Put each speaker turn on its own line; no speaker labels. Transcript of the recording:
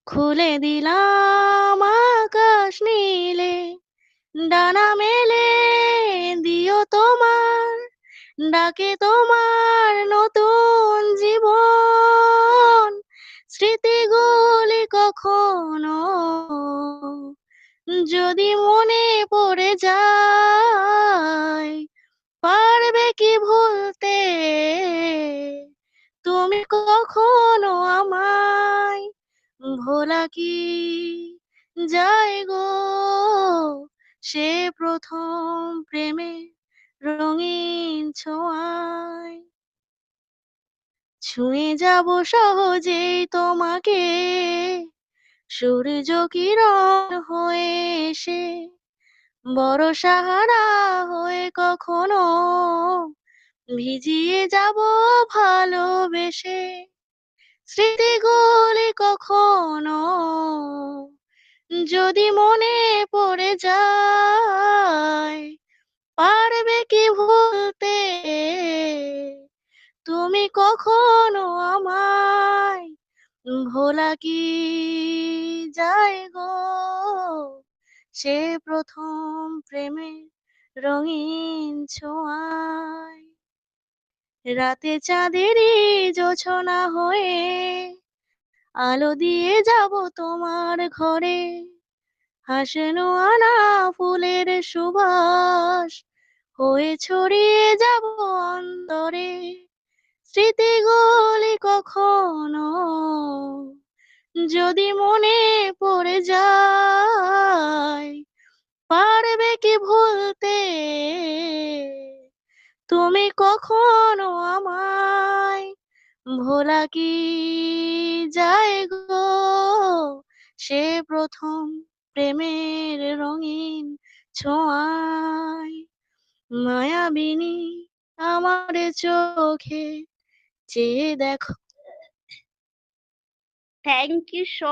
খুলে দিলাম আকাশ নীলে, ডানা মেলে দিও তোমার, ডাকে তোমার নতুন জীবন। স্মৃতিগুলি কখনো যদি মনে পড়ে যায়, পারবে কি ভুলতে তুমি কখনো আমায়? ভোলা কি যায় গো সে প্রথম প্রেমে রঙিন ছোঁয়ায়? ছুঁয়ে যাব সহজেই তোমাকে, সূর্য কিরণ হয়ে এসে, বড় সাহারা হয়ে কখনো ভিজিয়ে যাব ভালোবেসে। স্মৃতিগুলি কখনো যদি মনে পড়ে যায়, পারবে কি ভুলতে তুমি কখনো আমায়? ভোলা কি যায় গো সে প্রথম প্রেমে রঙিন ছোঁয়ায়? রাতে চাঁদেরই জোছনা হয়ে আলো দিয়ে যাব তোমার ঘরে, হাসানো আনা ফুলের সুবাস হয়ে ছড়িয়ে যাব অন্তরে। স্মৃতিগুলি কখনো যদি মনে পড়ে যায়, পারবে কি ভুলতে তুমি কখনো আমায়? ভোলা কি যায় গো সে প্রথম প্রেমের রঙিন ছোঁয়ায়? মায়াবিনী আমার চোখে চেয়ে দেখো।
Thank you so